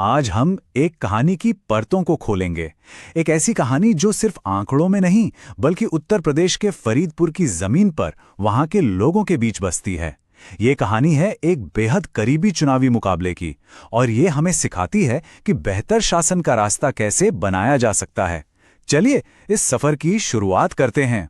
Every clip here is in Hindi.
आज हम एक कहानी की परतों को खोलेंगे। एक ऐसी कहानी जो सिर्फ आंकड़ों में नहीं बल्कि उत्तर प्रदेश के फरीदपुर की जमीन पर वहां के लोगों के बीच बसती है। ये कहानी है एक बेहद करीबी चुनावी मुकाबले की और ये हमें सिखाती है कि बेहतर शासन का रास्ता कैसे बनाया जा सकता है। चलिए इस सफर की शुरुआत करते हैं।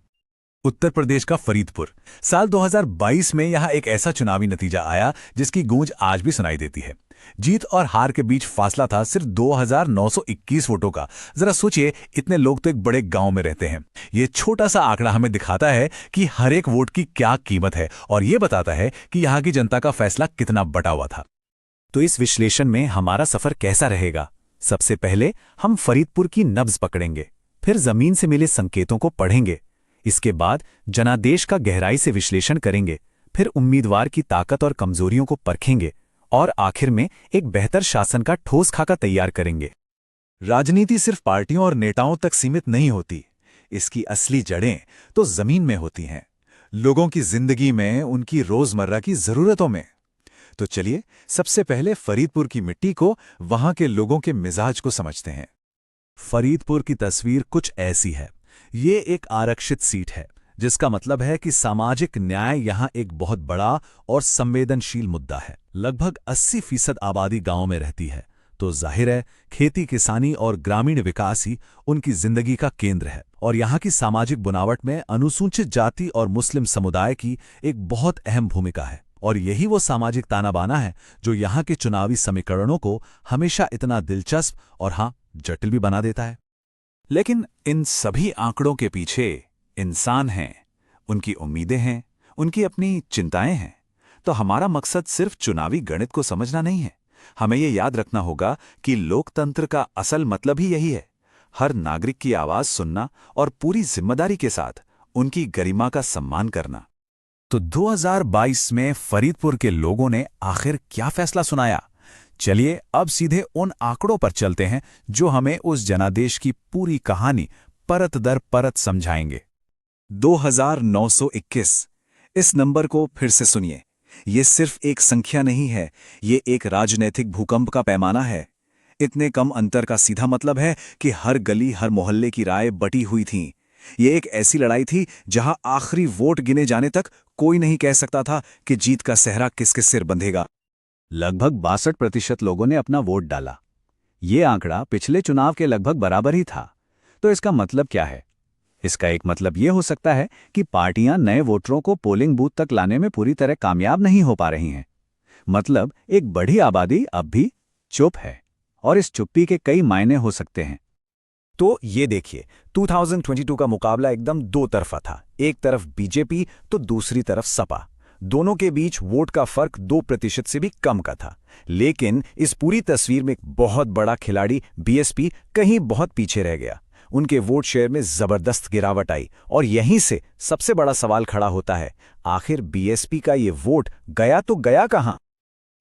उत्तर प्रदेश का फरीदपुर। साल 2022 में यहां एक ऐसा चुनावी नतीजा आया जिसकी गूंज आज भी सुनाई देती है। जीत और हार के बीच फासला था सिर्फ 2921 वोटों का। जरा सोचिए, इतने लोग तो एक बड़े गांव में रहते हैं। ये छोटा सा आंकड़ा हमें दिखाता है कि हर एक वोट की क्या कीमत है और ये बताता है कि यहां की जनता का फैसला कितना बटा हुआ था। तो इस विश्लेषण में हमारा सफर कैसा रहेगा? सबसे पहले हम फरीदपुर की नब्ज पकड़ेंगे, फिर जमीन से मिले संकेतों को पढ़ेंगे। इसके बाद जनादेश का गहराई से विश्लेषण करेंगे, फिर उम्मीदवार की ताकत और कमजोरियों को परखेंगे और आखिर में एक बेहतर शासन का ठोस खाका तैयार करेंगे। राजनीति सिर्फ पार्टियों और नेताओं तक सीमित नहीं होती। इसकी असली जड़ें तो जमीन में होती हैं, लोगों की जिंदगी में, उनकी रोजमर्रा की जरूरतों में। तो चलिए सबसे पहले फरीदपुर की मिट्टी को, वहां के लोगों के मिजाज को समझते हैं। फरीदपुर की तस्वीर कुछ ऐसी है। ये एक आरक्षित सीट है, जिसका मतलब है कि सामाजिक न्याय यहां एक बहुत बड़ा और संवेदनशील मुद्दा है। लगभग 80% आबादी गांव में रहती है, तो जाहिर है खेती किसानी और ग्रामीण विकास ही उनकी जिंदगी का केंद्र है। और यहां की सामाजिक बुनावट में अनुसूचित जाति और मुस्लिम समुदाय की एक बहुत अहम भूमिका है। और यही वो सामाजिक ताना बाना है जो यहां के चुनावी समीकरणों को हमेशा इतना दिलचस्प और जटिल भी बना देता है। लेकिन इन सभी आंकड़ों के पीछे इंसान हैं, उनकी उम्मीदें हैं, उनकी अपनी चिंताएं हैं। तो हमारा मकसद सिर्फ चुनावी गणित को समझना नहीं है। हमें ये याद रखना होगा कि लोकतंत्र का असल मतलब ही यही है, हर नागरिक की आवाज सुनना और पूरी जिम्मेदारी के साथ उनकी गरिमा का सम्मान करना। तो 2022 में फरीदपुर के लोगों ने आखिर क्या फैसला सुनाया? चलिए अब सीधे उन आंकड़ों पर चलते हैं जो हमें उस जनादेश की पूरी कहानी परत दर परत समझाएंगे। 2921। इस नंबर को फिर से सुनिए। ये सिर्फ एक संख्या नहीं है, ये एक राजनैतिक भूकंप का पैमाना है। इतने कम अंतर का सीधा मतलब है कि हर गली, हर मोहल्ले की राय बटी हुई थी। ये एक ऐसी लड़ाई थी जहां आखिरी वोट गिने जाने तक कोई नहीं कह सकता था कि जीत का सेहरा किसके सिर बंधेगा। लगभग 62% लोगों ने अपना वोट डाला। ये आंकड़ा पिछले चुनाव के लगभग बराबर ही था। तो इसका मतलब क्या है? इसका एक मतलब ये हो सकता है कि पार्टियां नए वोटरों को पोलिंग बूथ तक लाने में पूरी तरह कामयाब नहीं हो पा रही हैं। मतलब एक बड़ी आबादी अब भी चुप है और इस चुप्पी के कई मायने हो सकते हैं। तो ये देखिए, 2022 का मुकाबला एकदम दो तरफा था। एक तरफ बीजेपी तो दूसरी तरफ सपा। दोनों के बीच वोट का फर्क 2% से भी कम का था। लेकिन इस पूरी तस्वीर में एक बहुत बड़ा खिलाड़ी बीएसपी कहीं बहुत पीछे रह गया। उनके वोट शेयर में जबरदस्त गिरावट आई और यहीं से सबसे बड़ा सवाल खड़ा होता है, आखिर बीएसपी का ये वोट गया तो गया कहां?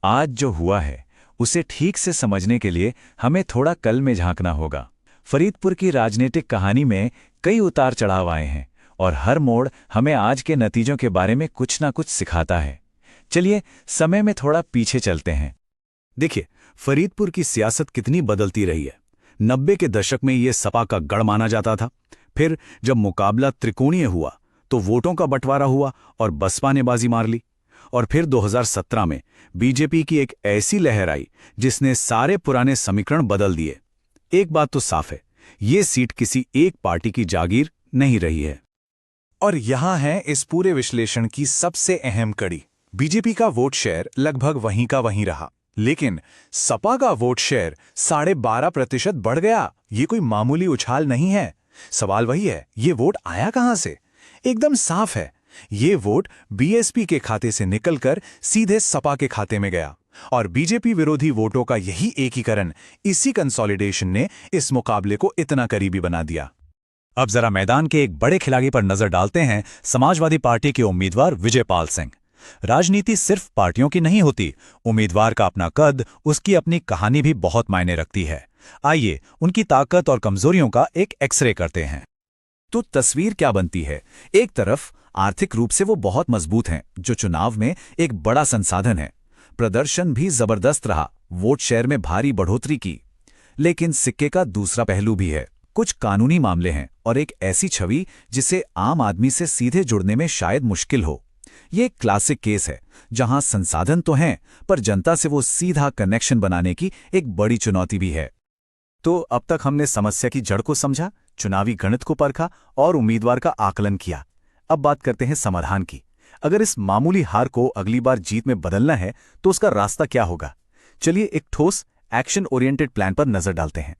आज जो हुआ है उसे ठीक से समझने के लिए हमें थोड़ा कल में झांकना होगा। फरीदपुर की राजनीतिक कहानी में कई उतार चढ़ाव आए हैं और हर मोड़ हमें आज के नतीजों के बारे में कुछ ना कुछ सिखाता है। चलिए समय में थोड़ा पीछे चलते हैं। देखिए, फरीदपुर की सियासत कितनी बदलती रही है। 90 के दशक में ये सपा का गढ़ माना जाता था। फिर जब मुकाबला त्रिकोणीय हुआ तो वोटों का बंटवारा हुआ और बसपा ने बाजी मार ली। और फिर 2017 में बीजेपी की एक ऐसी लहर आई जिसने सारे पुराने समीकरण बदल दिए। एक बात तो साफ है, ये सीट किसी एक पार्टी की जागीर नहीं रही है। और यहां है इस पूरे विश्लेषण की सबसे अहम कड़ी। बीजेपी का वोट शेयर लगभग वहीं का वहीं रहा, लेकिन सपा का वोट शेयर 12.5% बढ़ गया। ये कोई मामूली उछाल नहीं है। सवाल वही है, ये वोट आया कहां से? एकदम साफ है, ये वोट बीएसपी के खाते से निकलकर सीधे सपा के खाते में गया। और बीजेपी विरोधी वोटों का यही एकीकरण, इसी कंसोलिडेशन ने इस मुकाबले को इतना करीबी बना दिया। अब जरा मैदान के एक बड़े खिलाड़ी पर नजर डालते हैं, समाजवादी पार्टी के उम्मीदवार विजयपाल सिंह। राजनीति सिर्फ पार्टियों की नहीं होती, उम्मीदवार का अपना कद, उसकी अपनी कहानी भी बहुत मायने रखती है। आइए उनकी ताकत और कमजोरियों का एक एक्सरे करते हैं। तो तस्वीर क्या बनती है? एक तरफ आर्थिक रूप से वो बहुत मजबूत हैं, जो चुनाव में एक बड़ा संसाधन है। प्रदर्शन भी जबरदस्त रहा, वोट शेयर में भारी बढ़ोतरी की। लेकिन सिक्के का दूसरा पहलू भी है। कुछ कानूनी मामले हैं और एक ऐसी छवि जिसे आम आदमी से सीधे जुड़ने में शायद मुश्किल हो। ये एक क्लासिक केस है जहां संसाधन तो हैं, पर जनता से वो सीधा कनेक्शन बनाने की एक बड़ी चुनौती भी है। तो अब तक हमने समस्या की जड़ को समझा, चुनावी गणित को परखा और उम्मीदवार का आकलन किया। अब बात करते हैं समाधान की। अगर इस मामूली हार को अगली बार जीत में बदलना है तो उसका रास्ता क्या होगा? चलिए एक ठोस एक्शन ओरिएंटेड प्लान पर नजर डालते हैं।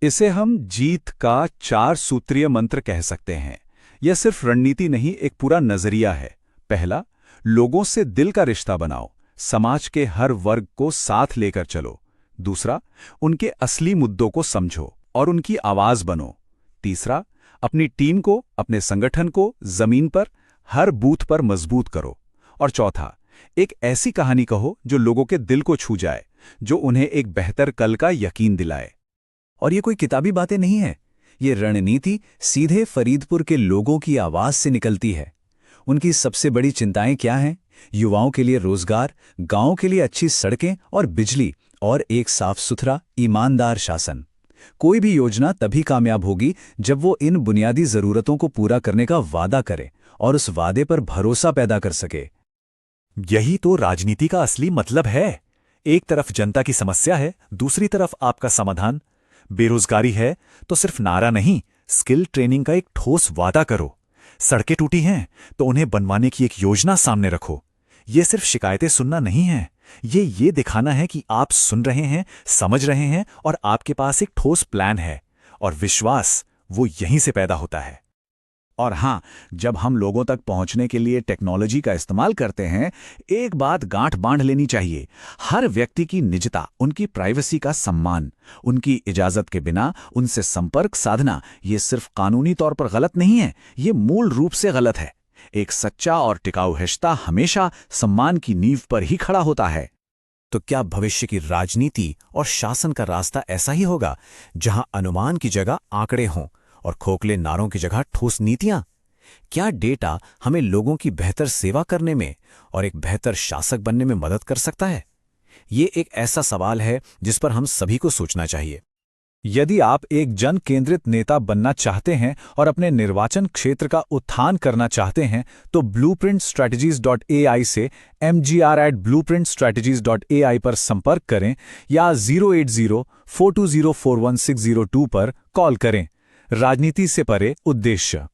इसे हम जीत का 4 सूत्रीय मंत्र कह सकते हैं। यह सिर्फ रणनीति नहीं, एक पूरा नजरिया है। पहला, लोगों से दिल का रिश्ता बनाओ, समाज के हर वर्ग को साथ लेकर चलो। दूसरा, उनके असली मुद्दों को समझो और उनकी आवाज बनो। तीसरा, अपनी टीम को, अपने संगठन को जमीन पर हर बूथ पर मजबूत करो। और चौथा, एक ऐसी कहानी कहो जो लोगों के दिल को छू जाए, जो उन्हें एक बेहतर कल का यकीन दिलाए। और ये कोई किताबी बातें नहीं है, ये रणनीति सीधे फरीदपुर के लोगों की आवाज से निकलती है। उनकी सबसे बड़ी चिंताएं क्या हैं? युवाओं के लिए रोजगार, गांवों के लिए अच्छी सड़कें और बिजली, और एक साफ सुथरा ईमानदार शासन। कोई भी योजना तभी कामयाब होगी जब वो इन बुनियादी जरूरतों को पूरा करने का वादा करे और उस वादे पर भरोसा पैदा कर सके। यही तो राजनीति का असली मतलब है। एक तरफ जनता की समस्या है, दूसरी तरफ आपका समाधान। बेरोजगारी है तो सिर्फ नारा नहीं, स्किल ट्रेनिंग का एक ठोस वादा करो। सड़कें टूटी हैं तो उन्हें बनवाने की एक योजना सामने रखो। ये सिर्फ शिकायतें सुनना नहीं है, ये दिखाना है कि आप सुन रहे हैं, समझ रहे हैं और आपके पास एक ठोस प्लान है। और विश्वास वो यहीं से पैदा होता है। और हां, जब हम लोगों तक पहुंचने के लिए टेक्नोलॉजी का इस्तेमाल करते हैं, एक बात गांठ बांध लेनी चाहिए। हर व्यक्ति की निजता, उनकी प्राइवेसी का सम्मान, उनकी इजाजत के बिना उनसे संपर्क साधना, ये सिर्फ कानूनी तौर पर गलत नहीं है, ये मूल रूप से गलत है। एक सच्चा और टिकाऊ रिश्ता हमेशा सम्मान की नींव पर ही खड़ा होता है। तो क्या भविष्य की राजनीति और शासन का रास्ता ऐसा ही होगा, जहां अनुमान की जगह आंकड़े हों और खोखले नारों की जगह ठोस नीतियां? क्या डेटा हमें लोगों की बेहतर सेवा करने में और एक बेहतर शासक बनने में मदद कर सकता है? ये एक ऐसा सवाल है जिस पर हम सभी को सोचना चाहिए। यदि आप एक जन केंद्रित नेता बनना चाहते हैं और अपने निर्वाचन क्षेत्र का उत्थान करना चाहते हैं, तो blueprintstrategies.ai से mgr@blueprintstrategies.ai पर संपर्क करें या 08042041602 पर कॉल करें। राजनीति से परे उद्देश्य।